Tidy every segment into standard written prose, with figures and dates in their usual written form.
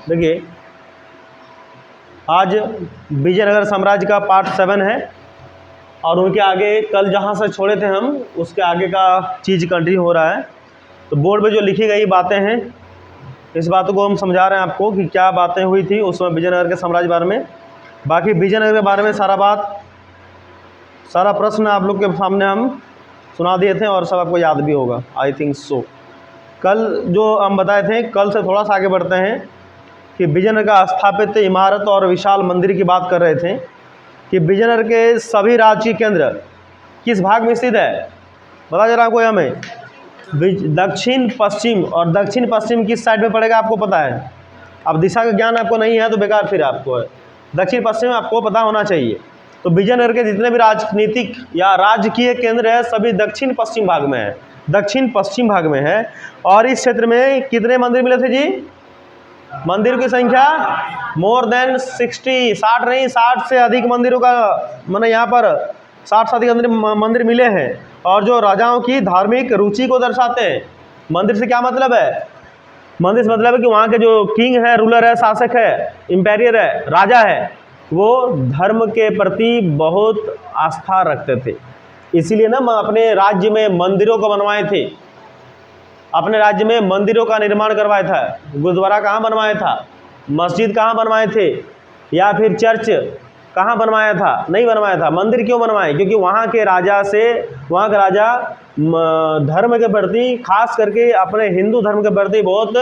देखिए, आज विजयनगर साम्राज्य का पार्ट 7 है और उनके आगे कल जहाँ से छोड़े थे हम उसके आगे का चीज़ कंटिन्यू हो रहा है। तो बोर्ड पे जो लिखी गई बातें हैं, इस बातों को हम समझा रहे हैं आपको कि क्या बातें हुई थी उस समय विजयनगर के साम्राज्य बारे में। बाकी विजयनगर के बारे में सारा प्रश्न आप लोग के सामने हम सुना दिए थे और सब आपको याद भी होगा, आई थिंक सो। कल जो हम बताए थे, कल से थोड़ा सा आगे बढ़ते हैं कि विजयनगर का स्थापित इमारत और विशाल मंदिर की बात कर रहे थे कि विजयनगर के सभी राजकीय केंद्र किस भाग में स्थित है, बता जरा कोई हमें। दक्षिण पश्चिम, और दक्षिण पश्चिम किस साइड में पड़ेगा आपको पता है। अब दिशा का ज्ञान आपको नहीं है तो बेकार फिर आपको है। दक्षिण पश्चिम आपको पता होना चाहिए। तो विजयनगर के जितने भी राजनीतिक या राजकीय केंद्र है सभी दक्षिण पश्चिम भाग में है, दक्षिण पश्चिम भाग में है। और इस क्षेत्र में कितने मंदिर मिले थे जी? मंदिरों की संख्या मोर देन 60 नहीं 60 से अधिक मंदिरों का मैंने यहाँ पर 60 से अधिक मंदिर मिले हैं। और जो राजाओं की धार्मिक रुचि को दर्शाते हैं। मंदिर से क्या मतलब है? मंदिर से मतलब है कि वहाँ के जो किंग है, रूलर है, शासक है, इम्पेरियर है, राजा है, वो धर्म के प्रति बहुत आस्था रखते थे। इसीलिए ना अपने राज्य में मंदिरों को बनवाए थे, अपने राज्य में मंदिरों का निर्माण करवाया था। गुरुद्वारा कहाँ बनवाया था, मस्जिद कहाँ बनवाए थे, या फिर चर्च कहाँ बनवाया था? नहीं बनवाया था। मंदिर क्यों बनवाए? क्योंकि वहाँ के राजा धर्म के प्रति, खास करके अपने हिंदू धर्म के प्रति बहुत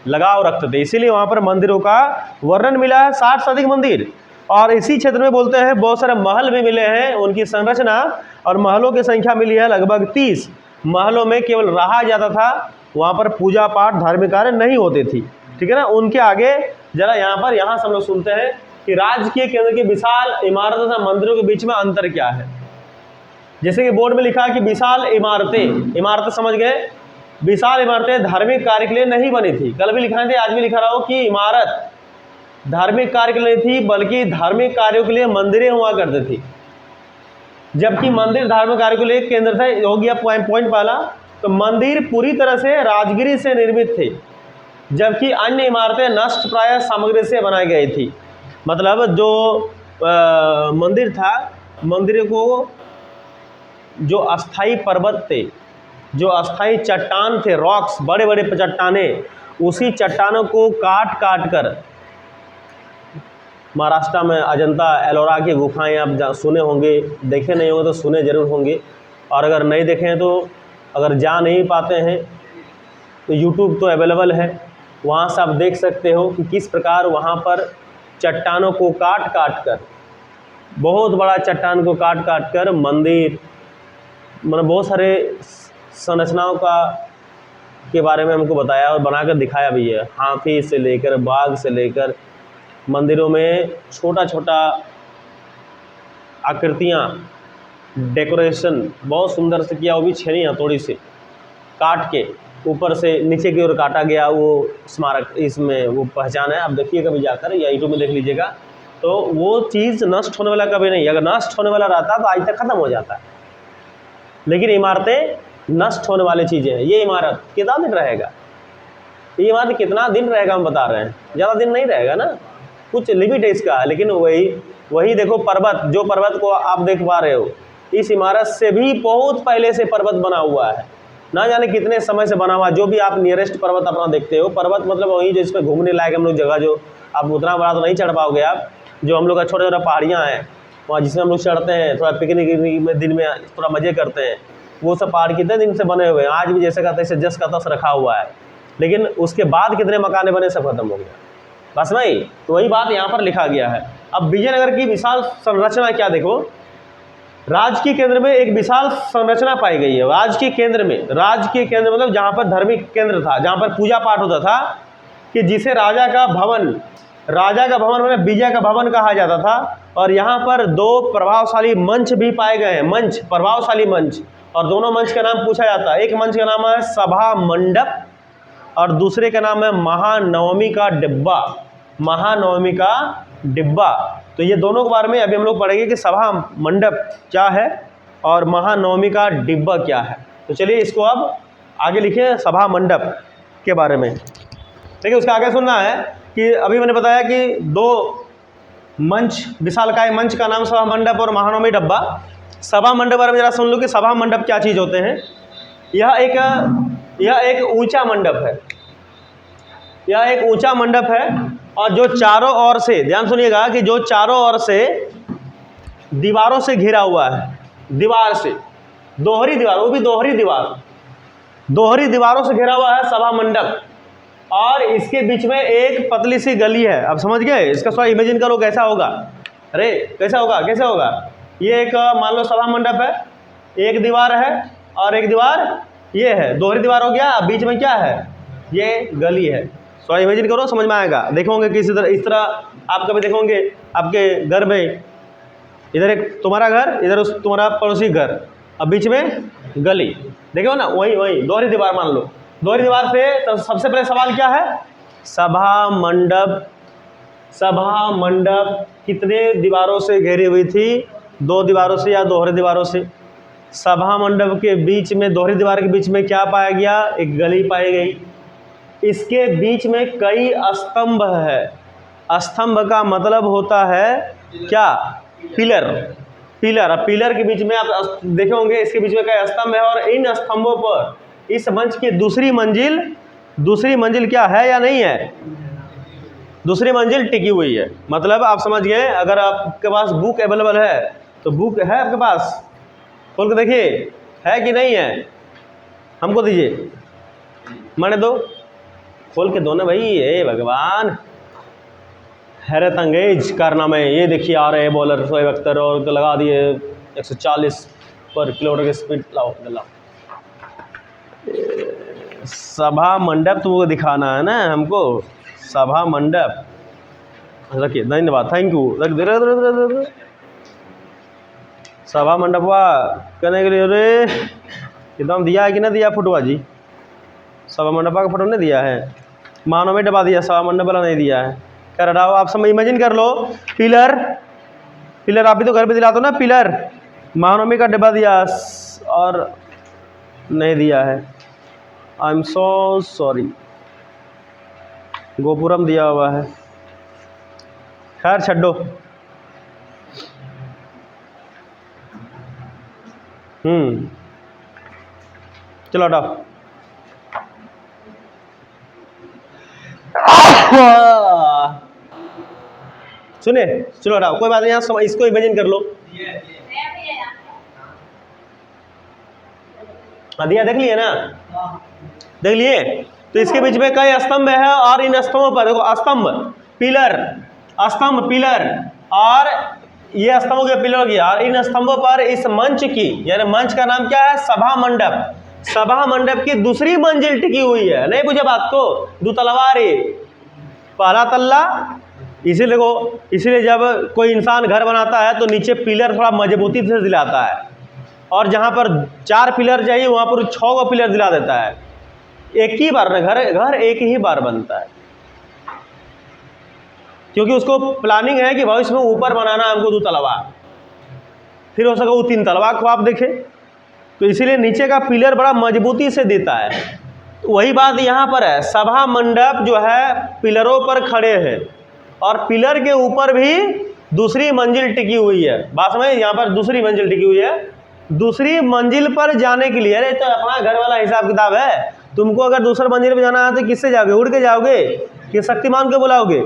लगाव रखते थे, इसीलिए वहाँ पर मंदिरों का वर्णन मिला है। 60 से अधिक मंदिर, और इसी क्षेत्र में बोलते हैं बहुत सारे महल भी मिले हैं। उनकी संरचना और महलों की संख्या मिली है लगभग 30। महलों में केवल रहा जाता था, वहाँ पर पूजा पाठ धार्मिक कार्य नहीं होते थी, ठीक है ना। उनके आगे जरा यहाँ से हम लोग सुनते हैं कि राजकीय केंद्र की विशाल इमारतों तथा मंदिरों के बीच में अंतर क्या है। जैसे कि बोर्ड में लिखा है कि विशाल इमारतें समझ गए। विशाल इमारतें धार्मिक कार्य के लिए नहीं बनी थी। कल भी लिखा थे, आज भी लिखा रहा हो कि इमारत धार्मिक कार्य के लिए थी, बल्कि धार्मिक कार्यों के लिए मंदिरें हुआ करते थी। जबकि मंदिर धार्मिक कार्य के लिए केंद्र था। हो गया पॉइंट पहला। तो मंदिर पूरी तरह से राजगिरी से निर्मित थे, जबकि अन्य इमारतें नष्ट प्राय सामग्री से बनाई गई थी। मतलब जो मंदिर था, मंदिर को जो अस्थाई पर्वत थे, जो अस्थाई चट्टान थे, रॉक्स, बड़े बड़े चट्टाने, उसी चट्टानों को काट काट कर, महाराष्ट्र में अजंता एलोरा की गुफाएं आप सुने होंगे, देखे नहीं होंगे तो सुने जरूर होंगे। और अगर नहीं देखे हैं तो, अगर जा नहीं पाते हैं तो यूट्यूब तो अवेलेबल है, वहाँ से आप देख सकते हो कि किस प्रकार वहाँ पर चट्टानों को काट काट कर, बहुत बड़ा चट्टान को काट काट कर मंदिर, मतलब बहुत सारे संरचनाओं के बारे में हमको बताया और बनाकर दिखाया भी है। हाथी से लेकर, बाघ से लेकर, मंदिरों में छोटा छोटा आकृतियाँ, डेकोरेशन बहुत सुंदर से किया, वो भी छेनी हथौड़ी से काट के ऊपर से नीचे की ओर काटा गया। वो स्मारक, इसमें वो पहचान है, आप देखिए कभी जाकर या यूट्यूब में देख लीजिएगा। तो वो चीज़ नष्ट होने वाला कभी नहीं। अगर नष्ट होने वाला रहता तो आज तक ख़त्म हो जाता है, लेकिन इमारतें नष्ट होने वाली चीज़ें हैं। ये इमारत कितना दिन रहेगा? ये इमारत कितना दिन रहेगा हम बता रहे हैं, ज़्यादा दिन नहीं रहेगा ना, कुछ लिमिट है इसका। लेकिन वही देखो पर्वत, जो पर्वत को आप देख पा रहे हो, इस इमारत से भी बहुत पहले से पर्वत बना हुआ है, ना जाने कितने समय से बना हुआ। जो भी आप नियरेस्ट पर्वत अपना देखते हो, पर्वत मतलब वही जो इसमें घूमने लायक हम लोग जगह, जो आप उतना बड़ा तो नहीं चढ़ पाओगे आप, जो हम लोग का छोटा छोटा पहाड़ियाँ हैं वहाँ जिसमें हम लोग चढ़ते हैं, थोड़ा पिकनिक में दिन में थोड़ा मज़े करते हैं, वो सब पहाड़ कितने दिन से बने हुए हैं, आज भी जैसे का तैसे जस का तस रखा हुआ है। लेकिन उसके बाद कितने मकाने बने, सब खत्म हो गया, बस नहीं। तो वही बात यहाँ पर लिखा गया है। अब विजयनगर की विशाल संरचना क्या देखो, राजकीय केंद्र में एक विशाल संरचना पाई गई है। राजकीय केंद्र मतलब जहाँ पर धार्मिक केंद्र था, जहाँ पर पूजा पाठ होता था, कि जिसे राजा का भवन मतलब विजय का भवन कहा जाता था। और यहाँ पर 2 प्रभावशाली मंच भी पाए गए हैं, प्रभावशाली मंच, और दोनों मंच का नाम पूछा जाता है। एक मंच का नाम है सभा मंडप और दूसरे का नाम है महानवमी का डिब्बा। तो ये दोनों के बारे में अभी हम लोग पढ़ेंगे कि सभा मंडप क्या है और महानवमी का डिब्बा क्या है। तो चलिए इसको अब आगे लिखिए, सभा मंडप के बारे में। देखिए उसका आगे सुनना है कि अभी मैंने बताया कि दो मंच, विशालकाय मंच का नाम सभा मंडप और महानवमी डब्बा। सभा मंडप बारे में जरा सुन लो कि सभा मंडप क्या चीज़ होते हैं। यह एक ऊंचा मंडप है, यह एक ऊंचा मंडप है और जो चारों ओर से, ध्यान सुनिएगा कि जो चारों ओर से दीवारों से घिरा हुआ है, दीवार से, दोहरी दीवार, वो भी दोहरी दीवार, दोहरी दीवारों से घिरा हुआ है सभा मंडप। और इसके बीच में एक पतली सी गली है। अब समझ गए? इसका थोड़ा इमेजिन करो कैसा होगा। अरे कैसा होगा, कैसे होगा? ये एक मान लो सभा मंडप है, एक दीवार है और एक दीवार ये है, दोहरी दीवार हो गया, बीच में क्या है? ये गली है। थोड़ा इमेजिन करो, समझ में आएगा। देखोगे किसी तरह, इस तरह आप कभी देखोगे आपके घर में, इधर एक तुम्हारा घर, इधर उस तुम्हारा पड़ोसी घर, अब बीच में गली, देखो ना, वही दोहरी दीवार मान लो। दोहरी दीवार से तो सबसे पहले सवाल क्या है? सभा मंडप। सभा मंडप कितने दीवारों से घेरी हुई थी? दो दीवारों से या दोहरी दीवारों से। सभा मंडप के बीच में, दोहरी दीवार के बीच में क्या पाया गया? एक गली पाई गई। इसके बीच में कई स्तंभ है। स्तंभ का मतलब होता है क्या? पिलर। पिलर, अब पिलर के बीच में आप देखे होंगे, इसके बीच में कई स्तंभ है और इन स्तंभों पर इस मंच की दूसरी मंजिल क्या है या नहीं है? दूसरी मंजिल टिकी हुई है। मतलब आप समझ गए। अगर आपके पास बुक अवेलेबल है तो बुक है आपके पास, खोल के देखिए है कि नहीं है, हमको दीजिए, मैंने दो, खोल के दो ना भाई। हे भगवान, हैरत अंगेज कारनामे। ये देखिए आ रहे हैं बॉलर शोएब अख्तर और लगा दिए 140 पर किलोमीटर की स्पीड। लाओ लाओ, सभा मंडप तुमको दिखाना है ना हमको, सभा मंडप रखिए। धन्यवाद, थैंक यू। रख दे सभा मंडप हुआ करने के लिए। अरे एकदम दिया है कि नहीं दिया फोटोआ जी? सभा मंडप का फोटो नहीं दिया है, मानो में डबा दिया, सभा मंडप वाला नहीं दिया है। कर रहा हो आप सब, इमेजिन कर लो। पिलर, पिलर आप भी तो घर पे दिलाते हो ना पिलर। महानवमी का डब्बा दिया और नहीं दिया है। I am so sorry. Gopuram दिया हुआ है, खैर छड्डो। चलो हटाओ। सुने, चलो हटाओ, कोई बात नहीं। यहाँ इसको इमेजिन कर लो। दिया देख लिए ना, देख लिए। तो इसके बीच में कई स्तंभ है और इन स्तंभों पर देखो, स्तंभ पिलर, स्तंभ पिलर और ये स्तंभों के पिलर की, और इन स्तंभों पर इस मंच की, यानी मंच का नाम क्या है? सभा मंडप। सभा मंडप की दूसरी मंजिल टिकी हुई है। नहीं बुझे बात को? दो तलवारी, पहला तल्ला। इसीलिए जब कोई इंसान घर बनाता है तो नीचे पिलर थोड़ा मजबूती से दिलाता है, और जहाँ पर 4 पिलर चाहिए वहाँ पर 6 को पिलर दिला देता है। एक ही बार घर एक ही बार बनता है, क्योंकि उसको प्लानिंग है कि भविष्य में ऊपर बनाना हमको 2 तलवा, फिर हो सके वो 3 तलवा ख्वाब देखे। तो इसीलिए नीचे का पिलर बड़ा मजबूती से देता है। तो वही बात यहाँ पर है। सभा मंडप जो है पिलरों पर खड़े हैं और पिलर के ऊपर भी दूसरी मंजिल टिकी हुई है। बात समझ? यहाँ पर दूसरी मंजिल टिकी हुई है। दूसरी मंजिल पर जाने के लिए, अरे तो अपना घर वाला हिसाब किताब है। तुमको अगर दूसरी मंजिल पर जाना है तो किससे जाओगे? उड़ के जाओगे कि शक्तिमान को बुलाओगे?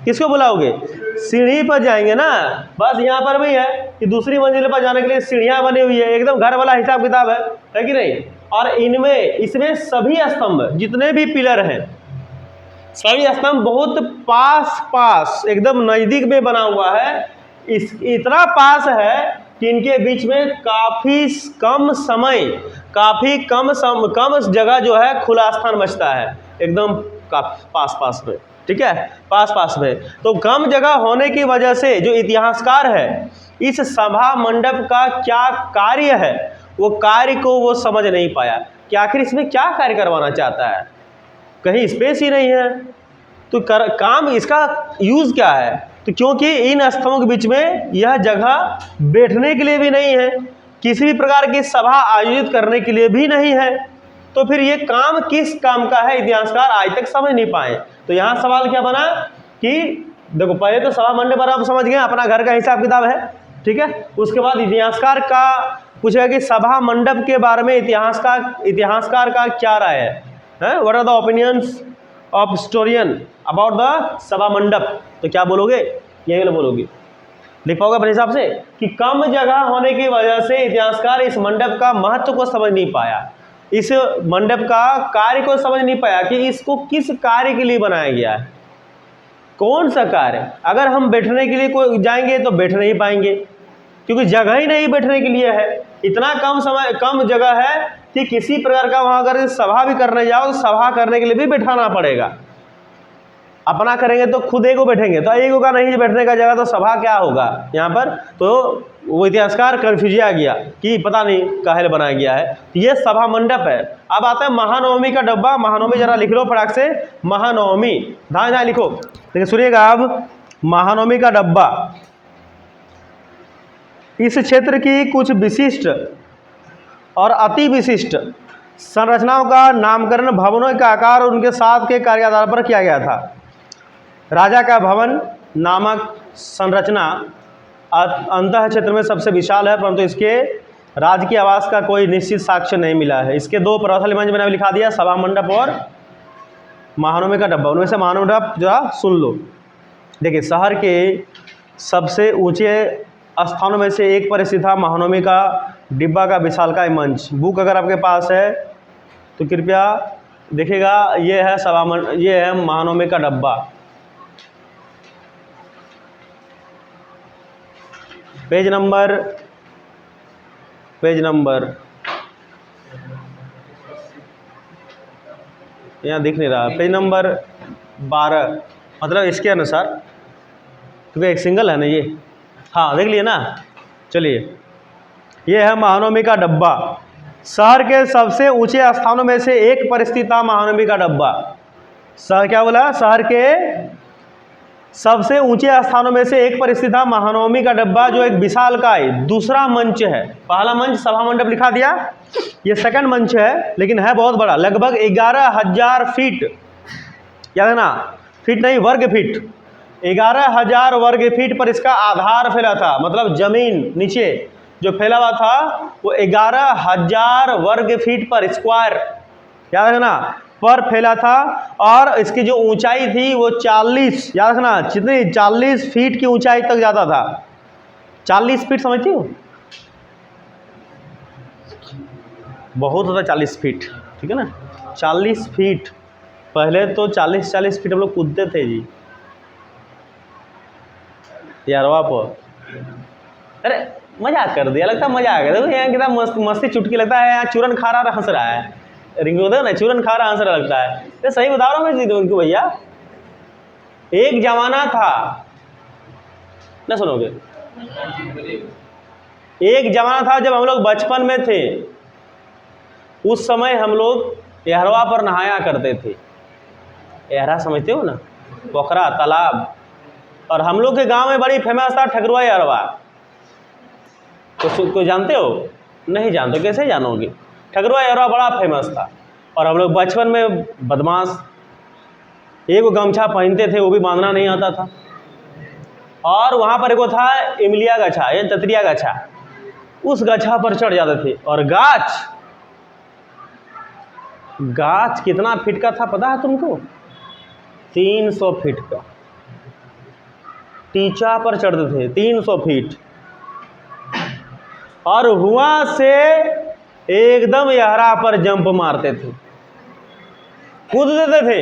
किसको बुलाओगे? सीढ़ी पर जाएंगे ना। बस यहाँ पर भी है कि दूसरी मंजिल पर जाने के लिए सीढ़ियाँ बनी हुई है, एकदम घर वाला हिसाब किताब है कि नहीं? और इसमें सभी स्तंभ, जितने भी पिलर हैं, सभी स्तंभ बहुत पास एकदम नज़दीक में बना हुआ है। इतना पास है कि इनके बीच में काफ़ी कम जगह जो है खुला स्थान बचता है, एकदम पास में। ठीक है, पास में। तो कम जगह होने की वजह से जो इतिहासकार है, इस सभा मंडप का क्या कार्य है, वो कार्य को वो समझ नहीं पाया कि आखिर इसमें क्या कार्य करवाना चाहता है। कहीं स्पेस ही नहीं है तो काम इसका यूज़ क्या है? तो क्योंकि इन स्तंभों के बीच में यह जगह बैठने के लिए भी नहीं है, किसी भी प्रकार की सभा आयोजित करने के लिए भी नहीं है, तो फिर ये काम किस काम का है इतिहासकार आज तक समझ नहीं पाए। तो यहाँ सवाल क्या बना कि देखो पहले तो सभा मंडप पर आप समझ गए, अपना घर का हिसाब किताब है, ठीक है। उसके बाद इतिहासकार का पूछेगा कि सभा मंडप के बारे में इतिहासकार का क्या राय है, what are the opinions of historian about the सभा मंडप। तो क्या बोलोगे, यही बोलोगे, लिख पाओगे अपने हिसाब से कि कम जगह होने की वजह से इतिहासकार इस मंडप का महत्व को समझ नहीं पाया, इस मंडप का कार्य को समझ नहीं पाया कि इसको किस कार्य के लिए बनाया गया है, कौन सा कार्य। अगर हम बैठने के लिए कोई जाएंगे तो बैठ नहीं पाएंगे, क्योंकि जगह ही नहीं बैठने के लिए है, इतना कम जगह है कि किसी प्रकार का वहाँ अगर सभा भी करने जाओ तो सभा करने के लिए भी बैठाना पड़ेगा। अपना करेंगे तो खुद एगो बैठेंगे, तो एगो का नहीं बैठने का जगह, तो सभा क्या होगा यहाँ पर। तो वो इतिहासकार कन्फ्यूज आ गया कि पता नहीं काहे बनाया गया है। ये सभा मंडप है। अब आता है महानवमी का डब्बा। महानवमी जरा लिख लो फटाक से, महानवमी ध्यान लिखो, लेकिन सुनिएगा। अब महानवमी का डब्बा, इस क्षेत्र की कुछ विशिष्ट और अति विशिष्ट संरचनाओं का नामकरण भवनों के आकार और उनके साथ के कार्य आधार पर किया गया था। राजा का भवन नामक संरचना अंतः क्षेत्र में सबसे विशाल है, परंतु इसके राजकीय आवास का कोई निश्चित साक्ष्य नहीं मिला है। इसके दो प्रथल मंच मैंने लिखा दिया, सभा मंडप और महानवमी का डब्बा। उनमें से महानवमी डब्बा जरा सुन लो। देखिए, शहर के सबसे ऊंचे स्थानों में से एक पर स्थित था महानवमी का डिब्बा का विशालकाय मंच। बुक अगर आपके पास है तो कृपया देखिएगा, ये है ये है महानवमी का डब्बा। पेज नंबर यहाँ दिख नहीं रहा, पेज नंबर 12, मतलब इसके अनुसार, क्योंकि एक सिंगल है ना ये। हाँ देख लिए ना, चलिए, ये है महानवमी का डब्बा। शहर के सबसे ऊंचे स्थानों में से एक पर स्थित था महानवमी का डब्बा। शहर क्या बोला, शहर के सबसे ऊंचे स्थानों में से एक पर स्थित था महानवमी का डब्बा, जो एक विशालकाय दूसरा मंच है। पहला मंच सभा मंडप लिखा दिया, ये सेकंड मंच है, लेकिन है बहुत बड़ा, लगभग 11,000 फीट, याद है ना, फीट नहीं वर्ग फीट, 11,000 वर्ग फीट पर इसका आधार फैला था। मतलब जमीन नीचे जो फैला हुआ था वो 11,000 वर्ग फीट पर स्क्वायर, याद है ना, पर फैला था। और इसकी जो ऊंचाई थी वो 40, याद रखना, कितनी, 40 फीट की ऊंचाई तक जाता था। 40 फीट समझती हो, बहुत होता 40 फीट, ठीक है ना, 40 फीट। पहले तो 40 फीट हम लोग कूदते थे जी यारवा पर। अरे मजाक कर दिया, लगता है मजा आ गया। देखो यहाँ कितना मस्ती चुटकी, लगता है यहाँ चूरन खा रहा हंस रहा है, रिंग होता है ना, चूरन खा रहा हंस रहा लगता है। तो सही बता रहा हूँ मैं उनको भैया, एक जमाना था ना, सुनोगे, एक जमाना था जब हम लोग बचपन में थे, उस समय हम लोग एहरवा पर नहाया करते थे। एहरा समझते हो ना, पोखरा तालाब। और हम लोग के गांव में बड़ी फेमस था ठकुरवा एहरवा। तो जानते हो, नहीं जानते, कैसे जानोगे, ठकुरवा एहरवा बड़ा फेमस था। और हम लोग बचपन में बदमाश, एक गमछा पहनते थे, वो भी बांधना नहीं आता था। और वहाँ पर एक था इमलिया गछा या ततरिया गछा, उस गछा पर चढ़ जाते थे। और गाछ कितना फीट का था पता है तुमको, 300 फीट का। टीचा पर चढ़ते थे 300 फीट, और वहां से एकदम यहरा पर जंप मारते थे, कूद देते थे।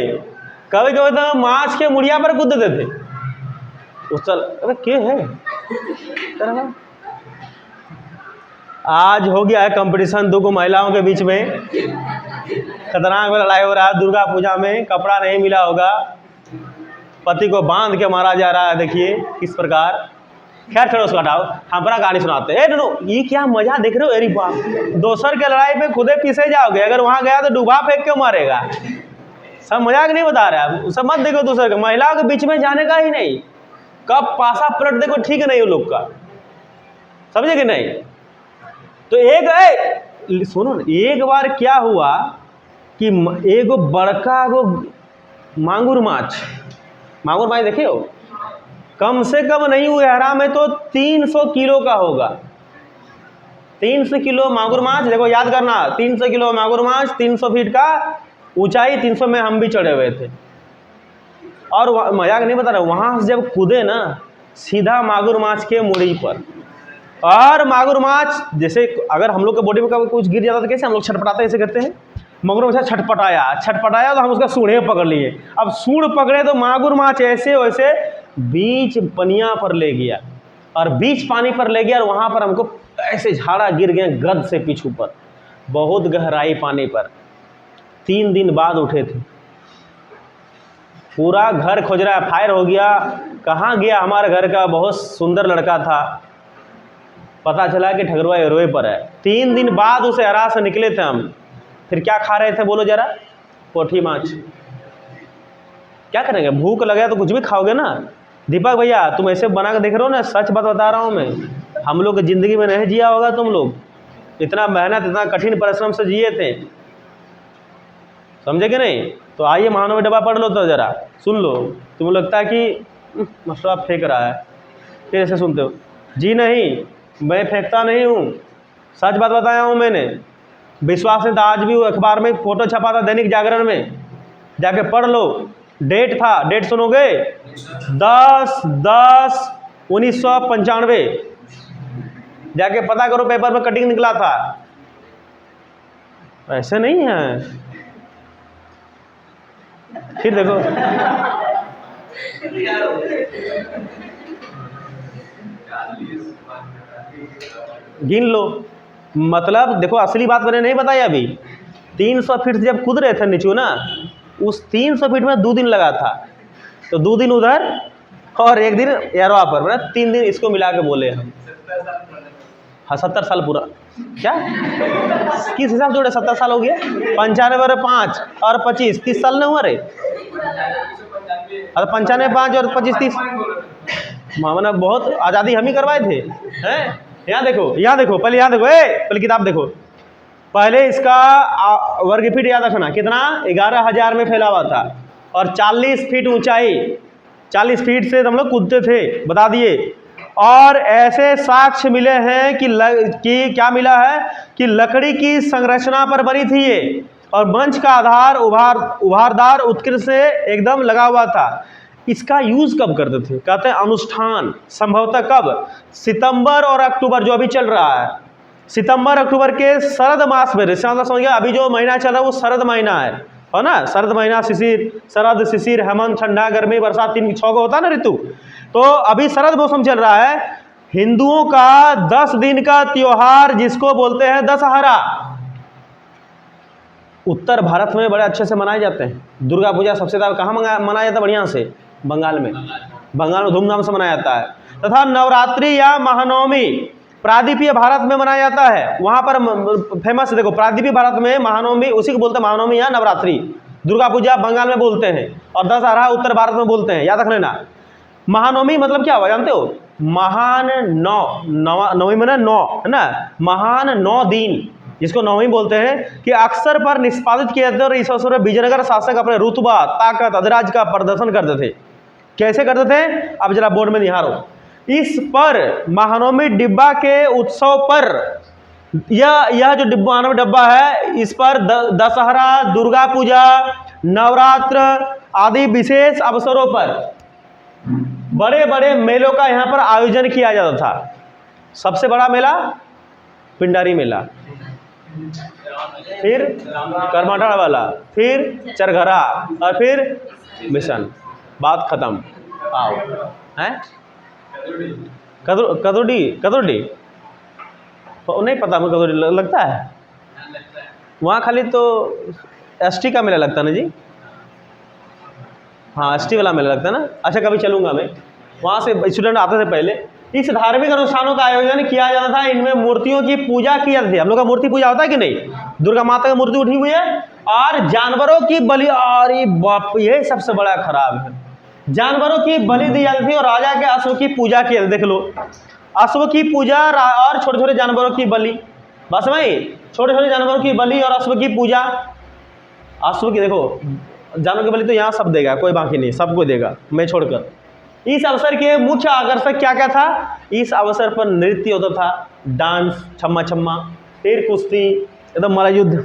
कभी कभी तो माछ के मुड़िया पर कूद देते थे। उस चल, अरे क्या है, आज हो गया है कंपटीशन दो महिलाओं के बीच में, खतरनाक लड़ाई हो रहा है। दुर्गा पूजा में कपड़ा नहीं मिला होगा, पति को बांध के मारा जा रहा है, देखिए किस प्रकार। खैर छोड़ो, उसको हटाओ, हमारा कहानी सुनाते हैं। ये क्या मजा देख रहे हो, अरे बाप, दोसर के लड़ाई पे खुदे पीछे जाओगे, अगर वहां गया तो डूबा फेंक के मारेगा। सब मजाक नहीं बता रहे आप, सब मत देखो दूसरे के, महिलाओं के बीच में जाने का ही नहीं। कब पासा पलट देखो, ठीक नहीं वो लोग का, समझे कि नहीं। तो सुनो ना, एक बार क्या हुआ कि एक बड़का मांगुर माछ, मांगुर माछ देखे हो, कम से कम नहीं गहरा में तो 300 किलो का होगा। 300 किलो मांगुर माछ, देखो याद करना, 300 किलो मांगुर माछ, 300 फीट का ऊंचाई, 300 में हम भी चढ़े हुए थे। और मजाक नहीं बता रहा, वहां से जब कूदे ना सीधा मांगुर माछ के मुड़ी पर, और मांगुर माछ जैसे अगर हम लोग के बॉडी में कभी कुछ गिर जाता तो कैसे हम लोग छटपटाते ऐसे करते हैं, मांगुर माछ छटपटाया तो हम उसका सूढ़े पकड़ लिए। अब सूढ़ पकड़े तो मांगुर माछ ऐसे वैसे बीच पनिया पर ले गया, और बीच पानी पर ले गया, और वहां पर हमको ऐसे झाड़ा गिर गए गद से पीछू पर, बहुत गहराई पानी पर। 3 दिन बाद उठे थे, पूरा घर खोज रहा है, फायर हो गया, कहाँ गया हमारे घर का बहुत सुंदर लड़का था, पता चला कि ठगरुआ एरोए पर है। 3 दिन बाद उसे हरा से निकले थे हम। फिर क्या खा रहे थे बोलो जरा, पोठी माछ। क्या करेंगे, भूख लगे तो कुछ भी खाओगे ना। दीपक भैया तुम ऐसे बना के देख रहे हो ना, सच बात बता रहा हूँ मैं, हम लोग की ज़िंदगी में नहीं जिया होगा तुम लोग, इतना मेहनत इतना कठिन परिश्रम से जिए थे, समझे कि नहीं। तो आइए महानवी डब्बा पढ़ लो तो जरा सुन लो। तुम्हें लगता है कि मसला फेंक रहा है, फिर ऐसे सुनते हो। जी नहीं, मैं फेंकता नहीं हूँ, सच बात बताया हूँ मैंने। विश्वास है तो आज भी वो अखबार में फोटो छपा था दैनिक जागरण में, जाके पढ़ लो। डेट था, डेट सुनोगे, 10/10/1995, जाके पता करो, पेपर में कटिंग निकला था। ऐसे नहीं है। फिर देखो गिन लो, मतलब देखो असली बात मैंने नहीं बताई अभी। 300 फीट से जब कूद रहे थे नीचे ना, उस 300 फीट में 2 दिन लगा था, तो 2 दिन उधर और 1 दिन एयरवा पर, मतलब 3 दिन इसको मिला के बोले हम। हाँ 70 साल पूरा, क्या किस हिसाब से जोड़े, 70 साल हो गया, 95 और 5 और 25 30 साल नहीं हुआ रे। अरे 95 5 और 25 30, मतलब बहुत आज़ादी हम ही करवाए थे हैं। यहाँ देखो, यहाँ देखो, पहले यहाँ देखो, पहले किताब देखो। पहले इसका वर्ग फीट याद रखना कितना, 11,000 में फैला हुआ था, और 40 फीट ऊंचाई, 40 फीट से हम लोग कूदते थे, बता दिए। और ऐसे साक्ष्य मिले हैं कि क्या मिला है कि लकड़ी की संरचना पर बनी थी ये, और मंच का आधार उभारदार उत्कृष्ट से एकदम लगा हुआ था। इसका यूज कब करते थे, कहते हैं अनुष्ठान, संभवतः कब, सितंबर और अक्टूबर जो अभी चल रहा है, सितंबर अक्टूबर के शरद मास में। समझ गया, अभी जो महीना चल रहा है वो शरद महीना है ना, शरद महीना, शिशिर, शरद, शिशिर, हेमंत, ठंडा, गर्मी, बरसात, 3-6 को होता है ना ऋतु। तो अभी शरद मौसम चल रहा है। हिंदुओं का 10 दिन का त्योहार जिसको बोलते हैं दशहरा, उत्तर भारत में बड़े अच्छे से मनाए जाते हैं। दुर्गा पूजा सबसे ज़्यादा कहाँ मनाया जाता है, बढ़िया से, बंगाल में, बंगाल में धूमधाम से मनाया जाता है। तथा नवरात्रि या महानवमी प्रादीपीय भारत में मनाया जाता है, वहाँ पर फेमस, देखो प्रादीपीय भारत में महानवमी उसी को बोलते हैं, महानवमी या नवरात्रि। दुर्गा पूजा बंगाल में बोलते हैं, और दशहरा उत्तर भारत में बोलते हैं, याद रख लेना। महानवमी मतलब क्या हुआ जानते हो, महान नवमी में 9 है ना, महान 9 दिन जिसको नवमी बोलते हैं, कि अक्सर पर निष्पादित किए जाते, और इस अवसर पर विजयनगर शासक अपने रुतबा, ताकत, अधिराज का प्रदर्शन करते थे। कैसे करते थे, अब जरा बोर्ड में निहारो। इस पर महानवमी डिब्बा के उत्सव पर, यह जो महानवमी डिब्बा है, इस पर दशहरा, दुर्गा पूजा, नवरात्र आदि विशेष अवसरों पर बड़े बड़े मेलों का यहाँ पर आयोजन किया जाता था। सबसे बड़ा मेला पिंडारी मेला, फिर करमाटाड़ वाला, फिर चरघरा, और फिर मिशन। बात खत्म। आओ हैं कदोडी नहीं पता मुझे, कदोडी लगता है वहाँ, खाली तो एसटी का मेला लगता है ना जी, हाँ एसटी वाला मेला लगता है ना। अच्छा कभी चलूँगा मैं, वहाँ से स्टूडेंट आते थे पहले। इस धार्मिक अनुष्ठानों का आयोजन किया जाता था, इनमें मूर्तियों की पूजा की जाती थी। हम लोग का मूर्ति पूजा होता है कि नहीं, दुर्गा माता की मूर्ति उठी हुई है, और जानवरों की बलि, अरे बाप ये सबसे बड़ा खराब है, जानवरों की बलि दी जाती थी, और राजा के अश्व की पूजा की, देख लो अश्व की पूजा और छोटे छोटे जानवरों की बलि, बस भाई छोटे छोटे जानवरों की बलि और अश्व की पूजा। अश्व की देखो जानों के बलि तो यहाँ सब देगा, कोई बाकी नहीं, सबको देगा मैं छोड़कर। इस अवसर के मुख्य आकर्षक क्या क्या था? इस अवसर पर नृत्य होता था, डांस, छम्मा छम्मा, फिर कुश्ती, एकदम मल्ल युद्ध,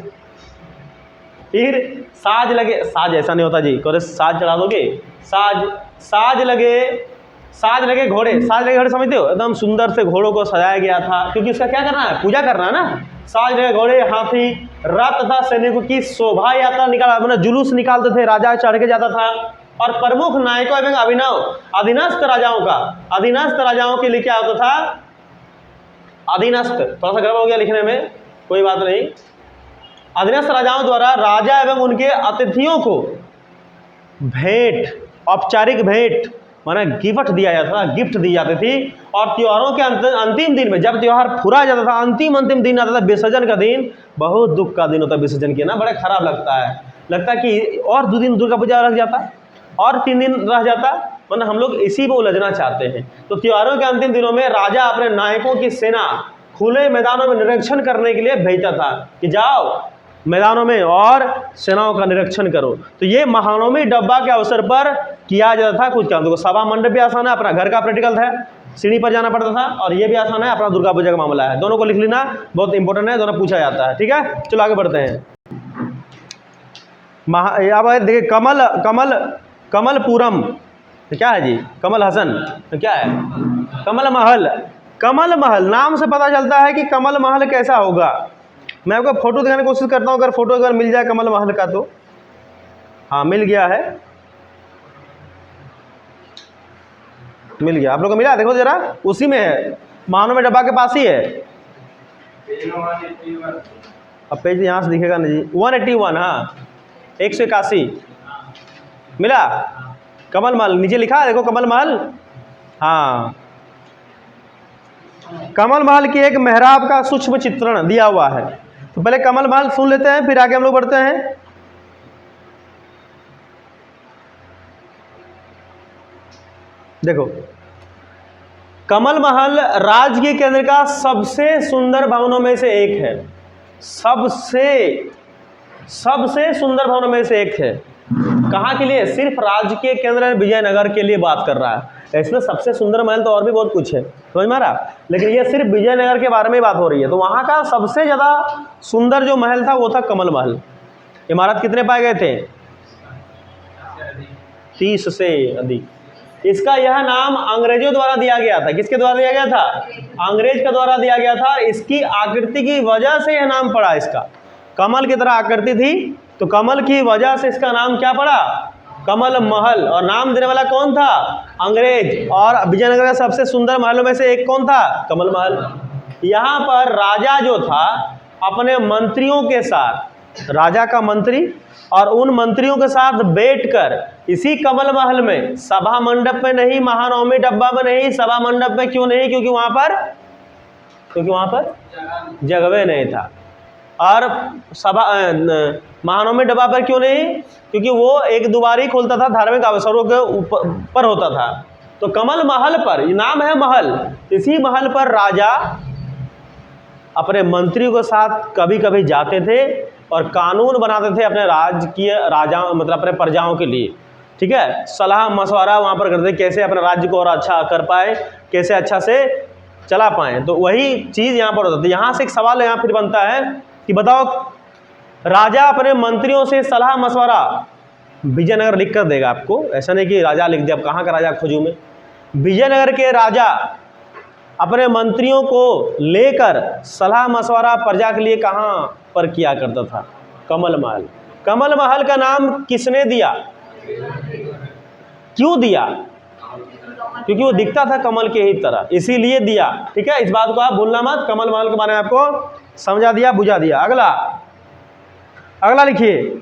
फिर साज लगे। साज ऐसा नहीं होता जी, कोरे साज चढ़ा दोगे, साज लगे घोड़े, समझते हो? एकदम सुंदर से घोड़ों को सजाया गया था, क्योंकि उसका क्या करना है, पूजा करना है ना। साज लगे घोड़े, हाथी, रथ तथा सैनिकों की शोभा यात्रा मतलब जुलूस निकालते थे, राजा चढ़ के जाता था। और प्रमुख नायकों एवं अधीनस्थ राजाओं के लिए क्या होता था? अधीनस्थ, थोड़ा सा गड़बड़ हो गया लिखने में, कोई बात नहीं। अधीनस्थ राजाओं द्वारा राजा एवं उनके अतिथियों को भेंट, औपचारिक भेंट माना गिफ्ट दिया जाता था, गिफ्ट दी जाती थी। और त्योहारों के अंतिम दिन में, जब त्योहार पूरा जाता था, अंतिम दिन आता था विसर्जन का दिन, बहुत दुख का दिन होता है विसर्जन किया ना, बड़ा खराब लगता है कि और 2 दिन दुर्गा पूजा रह जाता और 3 दिन रह जाता, वरना हम लोग इसी में उलझना चाहते हैं। तो त्योहारों के अंतिम दिनों में राजा अपने नायकों की सेना खुले मैदानों में निरीक्षण करने के लिए भेजता था कि जाओ मैदानों में और सेनाओं का निरीक्षण करो। तो ये महानवमी डब्बा के अवसर पर किया जाता था कुछ काम। देखो सभा मंडप भी आसान है, अपना घर का प्रैक्टिकल था, सीढ़ी पर जाना पड़ता था, और ये भी आसान है, अपना दुर्गा पूजा का मामला है। दोनों को लिख लेना, बहुत इंपॉर्टेंट है, दोनों पूछा जाता है। ठीक है, चलो आगे बढ़ते हैं। अब देखिए कमलपुरम क्या है जी? कमल हसन क्या है? कमल महल। कमल महल नाम से पता चलता है कि कमल महल कैसा होगा। मैं आपको फोटो दिखाने की कोशिश करता हूँ, अगर फोटो अगर मिल जाए कमल महल का तो। हाँ मिल गया है, मिल गया, आप लोग को मिला? देखो जरा, उसी में है, महानवमी डब्बा के पास ही है। अब पेज यहाँ से दिखेगा ना जी, 181, हाँ 181 मिला। कमल महल नीचे लिखा है, देखो कमल महल। हाँ, कमल महल की एक मेहराब का सूक्ष्म चित्रण दिया हुआ है। तो पहले कमल महल सुन लेते हैं, फिर आगे हम लोग बढ़ते हैं। देखो, कमल महल राज्य के केंद्र का सबसे सुंदर भवनों में से एक है, सबसे सुंदर भवनों में से एक है। कहाँ के लिए? सिर्फ राज्य के केंद्र विजयनगर के लिए बात कर रहा है। इसमें सबसे सुंदर महल तो और भी बहुत कुछ है, समझ में आ रहा, लेकिन ये सिर्फ विजयनगर के बारे में बात हो रही है। तो वहाँ का सबसे ज़्यादा सुंदर जो महल था वो था कमल महल। इमारत कितने पाए गए थे? 30 से अधिक। इसका यह नाम अंग्रेजों द्वारा दिया गया था। किसके द्वारा दिया गया था? अंग्रेज के द्वारा दिया गया था। इसकी आकृति की वजह से यह नाम पड़ा इसका। कमल की तरह आकृति थी, तो कमल की वजह से इसका नाम क्या पड़ा? कमल महल। और नाम देने वाला कौन था? अंग्रेज। और विजयनगर का सबसे सुंदर महलों में से एक कौन था? कमल महल। यहाँ पर राजा जो था अपने मंत्रियों के साथ, राजा का मंत्री और उन मंत्रियों के साथ बैठकर इसी कमल महल में, सभा मंडप में नहीं, महानवमी डब्बा में नहीं, सभा मंडप में क्यों नहीं? क्योंकि वहाँ पर जगह नहीं था। और सभा महानवमी डब्बा पर क्यों नहीं? क्योंकि वो एक दुबारी खोलता था, धार्मिक अवसरों के ऊपर होता था। तो कमल महल पर, नाम है महल, इसी महल पर राजा अपने मंत्रियों के साथ कभी कभी जाते थे और कानून बनाते थे अपने मतलब अपने प्रजाओं के लिए। ठीक है, सलाह मशवरा वहाँ पर करते, कैसे अपने राज्य को और अच्छा कर पाए, कैसे अच्छा से चला पाएँ। तो वही चीज़ यहाँ पर होता था। यहाँ से एक सवाल यहाँ फिर बनता है कि बताओ, राजा अपने मंत्रियों से सलाह मशवरा, विजयनगर लिख कर देगा आपको, ऐसा नहीं कि राजा लिख दे, अब कहाँ का राजा खोजूँ मैं। विजयनगर के राजा अपने मंत्रियों को लेकर सलाह मशवरा प्रजा के लिए कहाँ पर किया करता था? कमल महल। कमल महल का नाम किसने दिया? क्यों दिया? क्योंकि वो दिखता था कमल के ही तरह, इसीलिए दिया। ठीक है, इस बात को आप भूलना मत। कमल महल के बारे में आपको समझा दिया, बुझा दिया। अगला लिखिए,